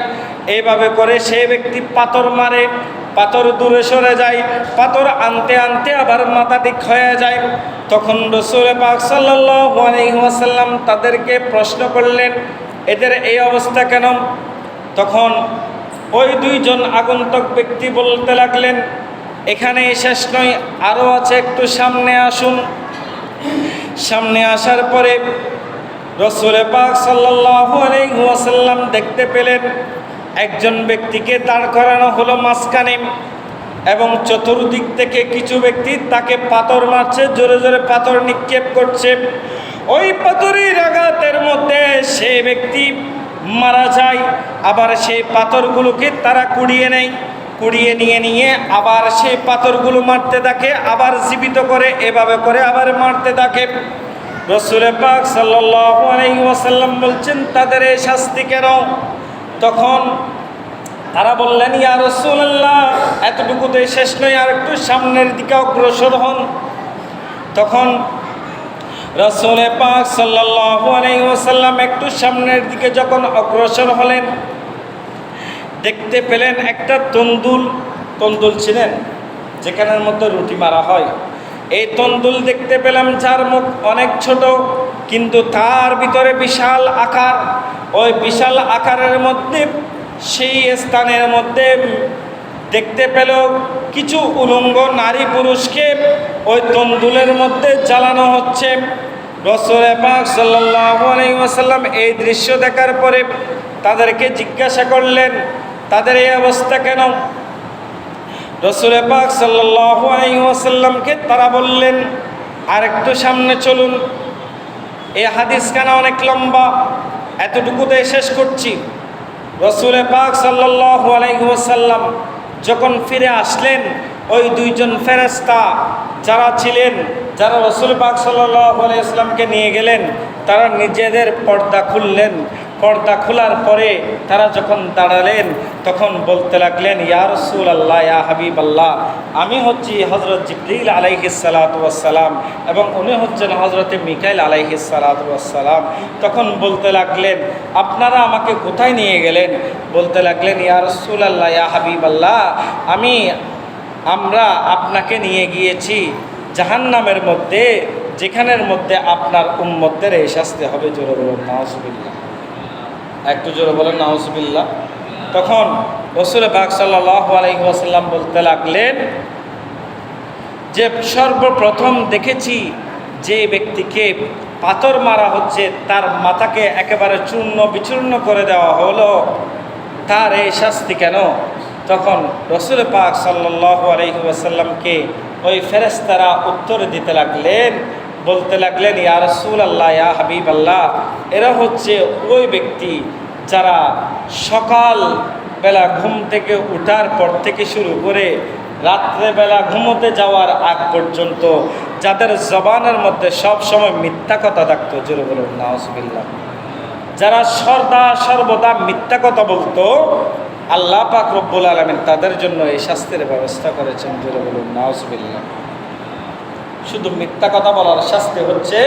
এইভাবে করে সে ব্যক্তি পাথর মারে, পাথর দূরে সরে যায়, পাথর আনতে আনতে আবার মাথা ঠিক হয়ে যায়। তখন রাসূল পাক সাল্লাল্লাহু আলাইহি ওয়াসাল্লাম তাদেরকে প্রশ্ন করলেন, এদের এই অবস্থা কেন? তখন ওই দুইজন আগন্তুক ব্যক্তি বলতে লাগলেন, এখানে শেষ নয়, আরও আছে, একটু সামনে আসুন। সামনে আসার পরে রাসূল পাক সাল্লাল্লাহু আলাইহি ওয়াসাল্লাম দেখতে পেলেন একজন ব্যক্তিকে দাঁড় করানো হলো মাঝখানে এবং চতুর্দিক থেকে কিছু ব্যক্তি তাকে পাথর মারছে, জোরে জোরে পাথর নিক্ষেপ করছে। ওই পাথরের আঘাতের মধ্যে সেই ব্যক্তি মারা যায়। আবার সেই পাথরগুলোকে তারা কুড়িয়ে নেয়, কুড়িয়ে নিয়ে আবার সেই পাথরগুলো মারতে থাকে, আবার জীবিত করে, এভাবে করে আবার মারতে থাকে। রাসূল পাক সাল্লাল্লাহু আলাইহি ওয়াসাল্লাম বলছেন, তাদের এই শাস্তি কেন? তখন তারা বললেন, ইয়া রাসূলুল্লাহ, এতটুকুতে শেষ নয়, আর একটু সামনের দিকে অগ্রসর হন। তখন রাসূল পাক সাল্লাল্লাহু আলাইহি ওয়াসাল্লাম একটু সামনের দিকে যখন অগ্রসর হলেন, দেখতে পেলেন একটা তন্দুল ছিলেন যেখানের মধ্যে রুটি মারা হয়। এই তন্দুল দেখতে পেলাম যার মুখ অনেক ছোট, কিন্তু তার ভিতরে বিশাল আকার। ওই বিশাল আকারের মধ্যে, সেই স্থানের মধ্যে দেখতে পেল কিছু উলঙ্গ নারী পুরুষকে ওই তন্দুলের মধ্যে জ্বালানো হচ্ছে। রাসূল পাক সাল্লাল্লাহু আলাইহি ওয়াসাল্লাম এই দৃশ্য দেখার পরে তাদেরকে জিজ্ঞাসা করলেন, তাদের এই অবস্থা কেন? রাসূল পাক সাল্লাল্লাহু আলাইহি ওয়াসাল্লামকে তারা বললেন, আর একটু সামনে চলুন। এই হাদিসখানা অনেক লম্বা, এতটুকুতে শেষ করছি। রাসূল পাক সাল্লাল্লাহু আলাইহি ওয়াসাল্লাম যখন ফিরে আসলেন, ওই দুইজন ফেরেশতা যারা ছিলেন, যারা রাসূল পাক সাল্লাল্লাহু আলাইহি ওয়াসাল্লামকে নিয়ে গেলেন, তারা নিজেদের পর্দা খুললেন। পর্দা খোলার পরে তারা যখন দাঁড়ালেন তখন বলতে লাগলেন, ইয়া রাসূলুল্লাহ, ইয়া হাবিবাল্লাহ, আমি হচ্ছি হযরত জিবরিল আলাইহিস সালাতু ওয়াস সালাম এবং উনি হচ্ছেন হযরতে মিকাইল আলাইহিস সালাতু ওয়াস সালাম। তখন বলতে লাগলেন, আপনারা আমাকে কোথায় নিয়ে গেলেন? বলতে লাগলেন, ইয়া রাসূলুল্লাহ, ইয়া হাবিবাল্লাহ, আমরা আপনাকে নিয়ে গিয়েছি জাহান্নামের মধ্যে, যেখানের মধ্যে আপনার উম্মতদের এই শাস্তি হবে। জোরে বলুন নাউজুবিল্লাহ, একটু জোরে বলেন নাউজুবিল্লাহ। তখন রাসূল পাক সাল্লাল্লাহু আলাইহি ওয়াসাল্লাম বলতে লাগলেন যে সর্বপ্রথম দেখেছি যে ব্যক্তিকে পাথর মারা হচ্ছে, তার মাথাকে একেবারে চূর্ণ বিচূর্ণ করে দেওয়া হলো, তার এই শাস্তি কেন? তখন রাসূল পাক সাল্লাল্লাহু আলাইহি ওয়াসাল্লামকে ওই ফেরেশতারা উত্তর দিতে লাগলেন, বলতে লাগলেন, ইয়া রাসূলুল্লাহ, ইয়া হাবিবাল্লাহ, এরা হচ্ছে ওই ব্যক্তি যারা সকাল বেলা ঘুম থেকে ওঠার পর থেকে শুরু করে রাত্রেবেলা ঘুমোতে যাওয়ার আগ পর্যন্ত যাদের জবানের মধ্যে সব সময় মিথ্যা কথা থাকতো। জোরে বলুন নাউজুবিল্লাহ। যারা সর্বদা মিথ্যা কথা বলতো, আল্লাহ পাক রব্বুল আলামিন তাদের জন্য এই শাস্তির ব্যবস্থা করেছেন। জোরে বলুন নাউজুবিল্লাহ। শুধু মিথ্যা কথা বলার শাস্তি হচ্ছে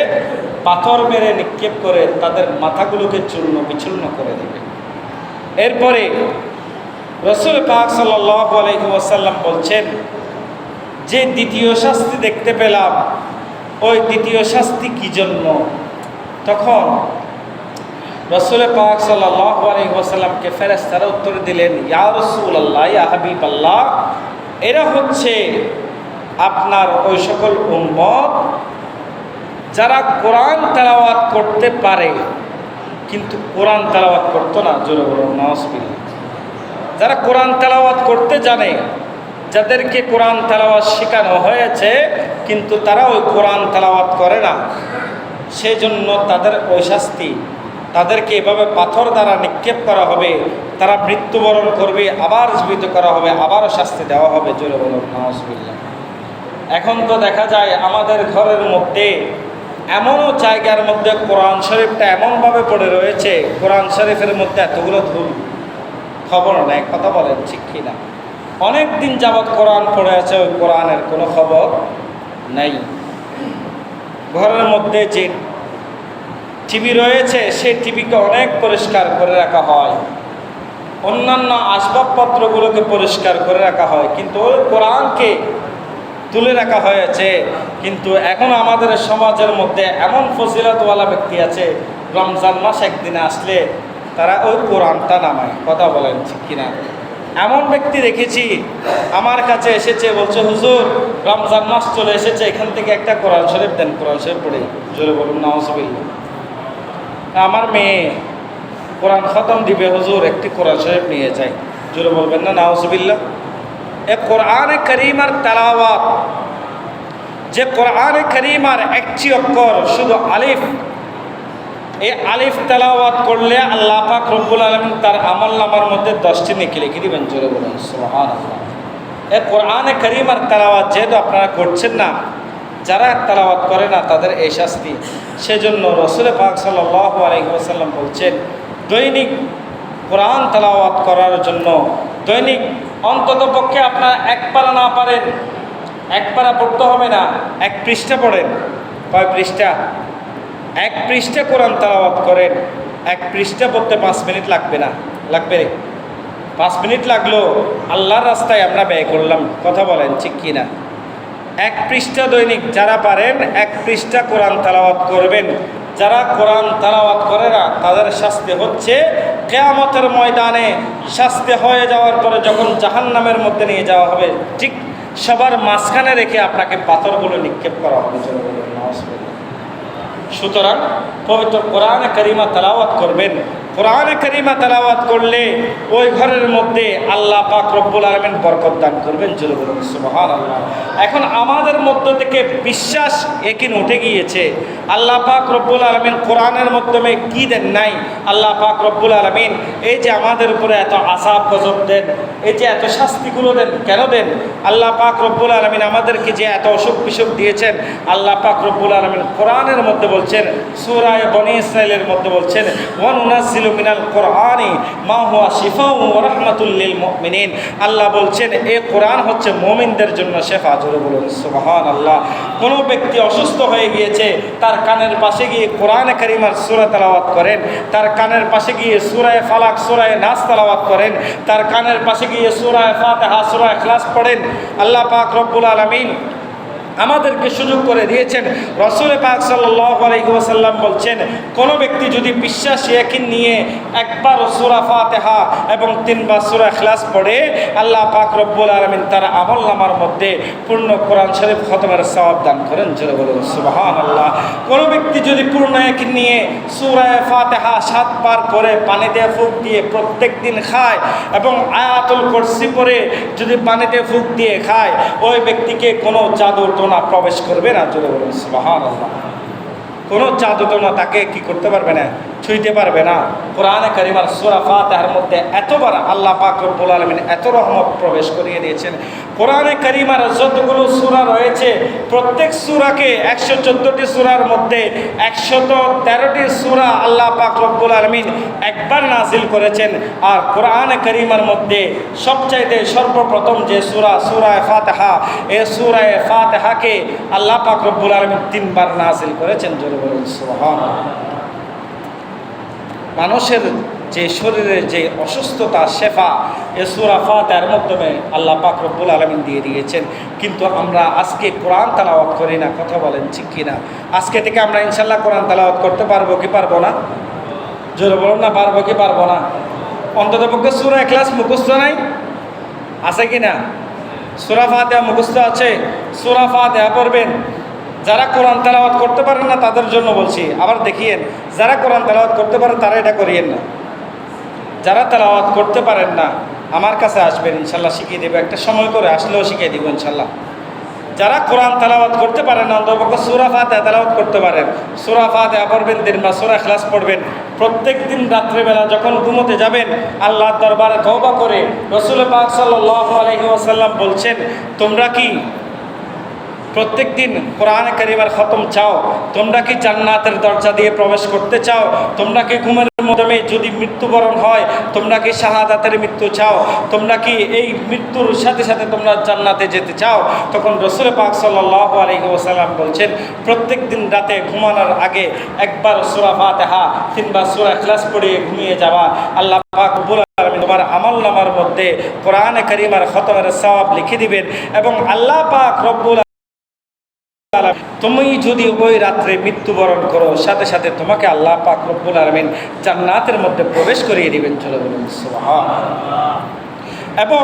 পাথর মেরে নিক্ষেপ করে তাদের মাথাগুলোকে চূর্ণ বিচূর্ণ করে দেবে। এরপরে রাসূল পাক সাল্লাল্লাহু আলাইহি ওয়াসাল্লাম বলছেন যে দ্বিতীয় শাস্তি দেখতে পেলাম, ওই দ্বিতীয় শাস্তি কি জন্য? তখন রাসূল পাক সাল্লাল্লাহু আলাইহি ওয়াসাল্লামকে ফেরেশতারা উত্তর দিলেন, ইয়া রাসূলুল্লাহ, ইয়া হাবিবাল্লাহ, এরা হচ্ছে আপনার ওই সকল উম্মত যারা কোরআন তেলাওয়াত করতে পারে কিন্তু কোরআন তেলাওয়াত করতো না, জোরে বলুন নাউজুবিল্লাহ। যারা কোরআন তেলাওয়াত করতে জানে, যাদেরকে কোরআন তেলাওয়াত শেখানো হয়েছে কিন্তু তারা ওই কোরআন তেলাওয়াত করে না, সেই জন্য তাদের ওই শাস্তি, তাদেরকে এভাবে পাথর দ্বারা নিক্ষেপ করা হবে, তারা মৃত্যুবরণ করবে, আবার জীবিত করা হবে, আবারও শাস্তি দেওয়া হবে, জোরে বলুন নাউজুবিল্লাহ। এখন তো দেখা যায় আমাদের ঘরের মধ্যে এমনও জায়গার মধ্যে কোরআন শরীফটা এমনভাবে পড়ে রয়েছে, কোরআন শরীফের মধ্যে এতগুলো ধুল, খবর নেই, কথা বলেন ঠিক কিনা? অনেক দিন যাবৎ কোরআন পড়ে আছে, ওই কোরআনের কোনো খবর নেই। ঘরের মধ্যে যে টিভি রয়েছে সেই টিভিকে অনেক পরিষ্কার করে রাখা হয়, অন্যান্য আসবাবপত্রগুলোকে পরিষ্কার করে রাখা হয়, কিন্তু ওই কোরআনকে তুলে রাখা হয়েছে। কিন্তু এখন আমাদের সমাজের মধ্যে এমন ফজিলতওয়ালা ব্যক্তি আছে, রমজান মাস একদিনে আসলে তারা ওই কোরআনটা নামায়, কথা বলেন ঠিক কিনা? এমন ব্যক্তি দেখেছি আমার কাছে এসেছে, বলছে হুজুর রমজান মাস চলে এসেছে, এখান থেকে একটা কোরআন শরীফ দেন, কোরআন শরীফ পড়ে। জোরে বলুন নাউজুবিল্লাহ। আমার মেয়ে কোরআন খতম দিবে, হুজুর একটি কোরআন শরীফ নিয়ে যায়, জোরে বলবেন না নাউজুবিল্লাহ। এ কোরআনে কারীমের তেলাওয়াত, যে কোরআনে কারীমের একটি অক্ষর শুধু আলিফ, এই আলিফ তেলাওয়াত করলে আল্লাহ পাক রব্বুল আলামিন তার আমলনামার মধ্যে 10টি নেকি লিখে দিবেন, জোরে বলুন সুবহানাল্লাহ। এই কোরআনে কারীমের তেলাওয়াত যেহেতু আপনারা করছেন না, যারা তেলাওয়াত করে না তাদের এই শাস্তি। সেজন্য রাসূল পাক সাল্লাল্লাহু আলাইহি ওয়াসাল্লাম বলছেন, দৈনিক কোরআন তেলাওয়াত করার জন্য দৈনিক অন্ততপক্ষে আপনারা এক পারা না পারেন, এক পারা পড়তে হবে না, এক পৃষ্ঠা পড়েন। কয় পৃষ্ঠা? এক পৃষ্ঠা কোরআন তেলাওয়াত করেন। এক পৃষ্ঠা পড়তে 5 মিনিট লাগবে না, লাগবে? 5 মিনিট লাগলো আল্লাহর রাস্তায় আমরা ব্যয় করলাম, কথা বলেন ঠিক কি না? এক পৃষ্ঠা দৈনিক যারা পারেন এক পৃষ্ঠা কোরআন তেলাওয়াত করবেন। যারা কোরআন তেলাওয়াত করে না তাদের শাস্তি হচ্ছে কিয়ামতের ময়দানে, শাস্তি হয়ে যাওয়ার পরে যখন জাহান্নামের মধ্যে নিয়ে যাওয়া হবে, ঠিক সবার মাঝখানে রেখে আপনাকে পাথরগুলো নিক্ষেপ করা হবে। সুতরাং পবিত্র কোরআনে কারিমা তেলাওয়াত করবেন। কোরআনে কারিমা তেলাওয়াত করলে ওই ঘরের মধ্যে আল্লাহ পাক রব্বুল আলামিন বরকত দান করবেন, জোরে বলুন সুবহানাল্লাহ। এখন আমাদের মধ্য থেকে বিশ্বাস একিন উঠে গিয়েছে, আল্লাহ পাক রব্বুল আলামিন কোরআনের মাধ্যমে কি দেন নাই? আল্লাহ পাক রব্বুল আলামিন এই যে আমাদের উপরে এত আযাব গজব দেন, এই যে এত শাস্তিগুলো দেন, কেন দেন? আল্লাহ পাক রব্বুল আলামিন আমাদেরকে যে এত অসুখ বিসুখ দিয়েছেন, আল্লাহ পাক রব্বুল আলামিন কোরআনের মধ্যে বলছেন, সূরা বনী ইসরাঈলের মধ্যে বলছেন, ওয়া নুনাজ্জিলু মিনাল কোরআনি মা হুয়া শিফাউ ওয়া রাহমাতুল লিল মুমিনিন। আল্লাহ বলছেন এই কোরআন হচ্ছে মুমিনদের জন্য শেফা, জোরে বলুন সুবহানাল্লাহ। কোনো ব্যক্তি অসুস্থ হয়ে গিয়েছে, তার কানের পাশে গিয়ে কোরআনে কারীমের সূরা তেলাওয়াত করেন, তার কানের পাশে গিয়ে সূরা ফালাক, সূরা নাস তেলাওয়াত করেন, তার কানের পাশে গিয়ে সূরা ফাতিহা, সূরা ইখলাস পড়েন। আল্লাহ পাক রব্বুল আলামিন আমাদেরকে সুযোগ করে দিয়েছেন। রাসূল পাক সাল্লাল্লাহু আলাইহি ওয়াসাল্লাম বলছেন, কোন ব্যক্তি যদি বিশ্বাস ইয়াকিন নিয়ে একবার সূরা ফাতিহা এবং 3 বার সূরা ইখলাস পড়ে, আল্লাহ পাক রব্বুল আলামিন তার আমলনামার মধ্যে পূর্ণ কোরআন শরীফ খতমের সওয়াব দান করেন, জোরে বলুন সুবহানাল্লাহ। কোন ব্যক্তি যদি পূর্ণ ইয়াকিন নিয়ে সূরা ফাতিহা 7 বার করে পানিতে ফুঁক দিয়ে প্রত্যেকদিন খায় এবং আয়াতুল কুরসি পড়ে যদি পানিতে ফুঁক দিয়ে খায়, ওই ব্যক্তিকে কোনো জাদু না প্রবেশ করবে না, জোরে বলুন সুবহানাল্লাহ। কোনো জাদুটোনা তাকে কি করতে পারবে না, ছুঁইতে পারবে না। কোরআনে কারীমের সূরা ফাতিহার মধ্যে এতবার আল্লাহ পাক রব্বুল আলামিন এত রহমত প্রবেশ করিয়ে দিয়েছেন। কোরআনে কারীমের যতগুলো সূরা রয়েছে, প্রত্যেক সূরাকে 114টি সূরার মধ্যে 113টি সূরা আল্লাহ পাক রব্বুল আলামিন একবার নাজিল করেছেন। আর কোরআনে কারীমের মধ্যে সবচাইতে সর্বপ্রথম যে সূরা, সূরা ফাতিহা, এই সূরা ফাতিহাকে আল্লাহ পাক রব্বুল আলামিন 3 বার নাজিল করেছেন, জোরে বলুন সুবহানাল্লাহ। মানুষের যে শরীরের যে অসুস্থতা শেফা এ সূরা ফাতিহার মাধ্যমে আল্লাহ পাক রব্বুল আলামিন দিয়ে দিয়েছেন। কিন্তু আমরা আজকে কোরআন তেলাওয়াত করি না, কথা বলেন ঠিক কিনা? আজকে থেকে আমরা ইনশাআল্লাহ কোরআন তেলাওয়াত করতে পারবো কি পারবো না? জোরে বলুন না, পারবো কি পারবো না? অন্ততপক্ষে সূরা ইখলাস মুখস্থ নাই, আছে কি না? সূরা ফাতিহা মুখস্থ আছে, সূরা ফাতিহা পড়বেন। যারা কোরআন তেলাওয়াত করতে পারেন না তাদের জন্য বলছি, আবার দেখিয়েন যারা কোরআন তেলাওয়াত করতে পারেন তারা এটা করিয়েন না। যারা তেলাওয়াত করতে পারেন না আমার কাছে আসবেন, ইনশাল্লাহ শিখিয়ে দেবো, একটা সময় করে আসলেও শিখিয়ে দিব ইনশাল্লাহ। যারা কোরআন তেলাওয়াত করতে পারেন না অন্ততপক্ষে সূরা ফাতিহা তেলাওয়াত করতে পারেন, সূরা ফাতিহা পড়বেন, 3 বা সূরা ইখলাস পড়বেন। প্রত্যেক দিন রাত্রিবেলা যখন ঘুমোতে যাবেন আল্লাহর দরবারে তওবা করে, রাসূল পাক সাল্লাল্লাহু আলাইহি ওয়াসাল্লাম বলছেন, তোমরা কি প্রত্যেক দিন কোরআন কারীমের খতম চাও? তোমরা কি জান্নাতের দরজা দিয়ে প্রবেশ করতে চাও? তোমরা কি ঘুমের মাধ্যমে যদি মৃত্যুবরণ হয় তোমরা কি শাহাদাতের মৃত্যু চাও? তোমরা কি এই মৃত্যুর সাথে সাথে তোমরা জান্নাতে যেতে চাও? তখন রাসূল পাক সাল্লাল্লাহু আলাইহি ওয়াসাল্লাম বলছেন, প্রত্যেক দিন রাতে ঘুমানোর আগে একবার সূরা ফাতিহা 3 বার সূরা ইখলাস পড়ে ঘুমিয়ে যাওয়া, আল্লাহ পাক রব্বুল আলামিন তোমার আমলনামার মধ্যে কোরআন কারীমের খতমের সওয়াব লিখে দিবেন। এবং আল্লাহ পাক রব্বুল তুমি যদি ওই রাত্রে মৃত্যুবরণ করো সাথে সাথে তোমাকে আল্লাহ পাক রব্বুল আলামিন জান্নাতের মধ্যে প্রবেশ করিয়ে দিবেন। চলে বলুন সুবহানাল্লাহ। এবং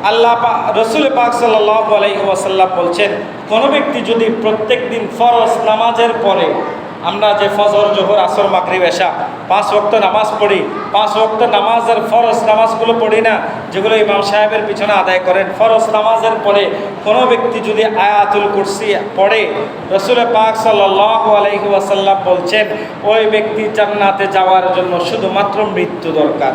আল্লাহ পাক রাসূল পাক সাল্লাল্লাহু আলাইহি ওয়াসাল্লাম বলছেন, কোনো ব্যক্তি যদি প্রত্যেক দিন ফরজ নামাজের পরে, আমরা যে ফজর, জোহর, আসর, মাগরিব, এশা 5 ওয়াক্ত নামাজ পড়ি, 5 ওয়াক্ত নামাজের ফরজ নামাজগুলো পড়ি না, যেগুলো ইমাম সাহেবের পিছনে আদায় করেন, ফরজ নামাজের পরে কোনো ব্যক্তি যদি আয়াতুল কুরসি পড়ে, রাসূল পাক সাল্লাল্লাহু আলাইহি ওয়াসাল্লাম বলছেন ওই ব্যক্তি জান্নাতে যাওয়ার জন্য শুধুমাত্র মৃত্যু দরকার।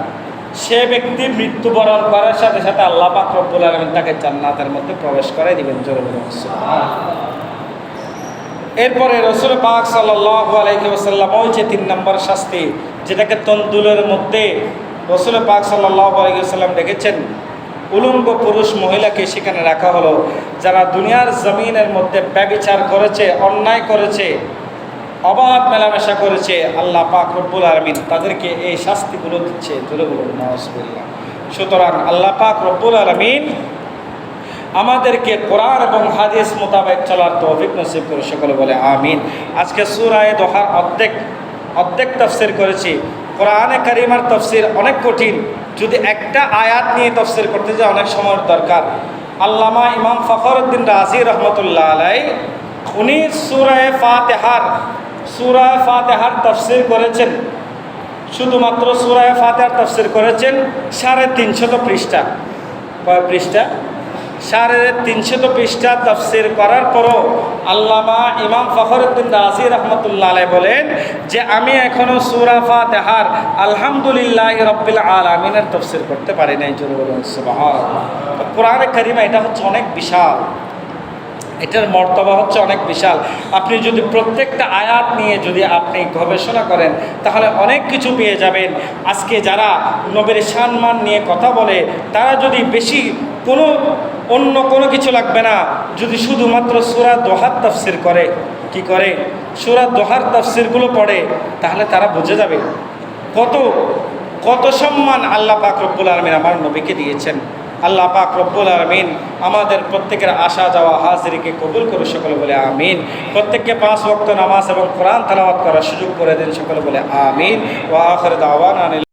সে ব্যক্তি মৃত্যুবরণ করার সাথে সাথে আল্লাহ পাক রব্বুল আলামিন তাকে জান্নাতের মধ্যে প্রবেশ করাই দিবেন। জোরে বলুন সুবহানাল্লাহ। এরপরে রাসূল পাক সাল্লাল্লাহু আলাইহি ওয়াসাল্লাম ওই যে 3 নম্বর শাস্তি, যেটাকে তন্দুলের মধ্যে রাসূল পাক সাল্লাল্লাহু আলাইহি ওয়াসাল্লাম দেখেছেন, উলঙ্গ পুরুষ মহিলাকে সেখানে রাখা হলো। যারা দুনিয়ার জমিনের মধ্যে ব্যভিচার করেছে, অন্যায় করেছে, অবাধ মেলামেশা করেছে, আল্লাহ পাক রব্বুল আলামিন তাদেরকে এই শাস্তিগুলো দিচ্ছে। জোরে বলুন নাউজুবিল্লাহ। সুতরাং আল্লাহ পাক রব্বুল আলামিন আমাদেরকে কোরআন এবং হাদিস মোতাবেক চলার তৌফিক নসিব করে, সকলে বলে আমিন। আজকে সূরা দোহার অর্ধেক তাফসীর করেছি। কোরআনে কারীমের তাফসীর অনেক কঠিন, যদি একটা আয়াত নিয়ে তাফসীর করতে যায় অনেক সময়ের দরকার। আল্লামা ইমাম ফখরুদ্দিন রাজি রহমতুল্লাহ আলাইহি উনি সূরা ফাতিহার তাফসীর করেছেন, শুধুমাত্র সূরা ফাতিহার তাফসীর করেছেন 350 পৃষ্ঠা। কয় পৃষ্ঠা? 350 পৃষ্ঠা তাফসীর করার পরও আল্লামা ইমাম ফখরুদ্দিন রাজি রহমতুল্লাহ আলাইহি বলেন যে আমি এখনো সূরা ফাতিহার আলহামদুলিল্লাহি রাব্বিল আলামিনের তাফসীর করতে পারি নাই। জোরে বলুন সুবহানাল্লাহ। কোরআনে কারীম এটা হচ্ছে অনেক বিশাল, এটার মর্তবা হচ্ছে অনেক বিশাল। আপনি যদি প্রত্যেকটা আয়াত নিয়ে যদি আপনি গবেষণা করেন তাহলে অনেক কিছু পেয়ে যাবেন। আজকে যারা নবীর সম্মান নিয়ে কথা বলে তারা যদি বেশি অন্য কোনো কিছু লাগবে না, যদি শুধুমাত্র সূরা দোহার তাফসীর করে, কি করে সূরা দোহার তাফসীরগুলো পড়ে, তাহলে তারা বুঝে যাবে কত সম্মান আল্লাহ পাক রব্বুল আলামিন আমার নবীকে দিয়েছেন। আল্লাহ পাক রব্বুল আলামিন আমাদের প্রত্যেকের আসা যাওয়া হাজিরিকে কবুল করে, সকলে বলে আমিন। প্রত্যেককে 5 ওয়াক্ত নামাজ এবং কোরআন তেলাওয়াত করার সুযোগ করে দেন, সকলে বলে আমিন। ওয়া আখিরু দাওয়ানা।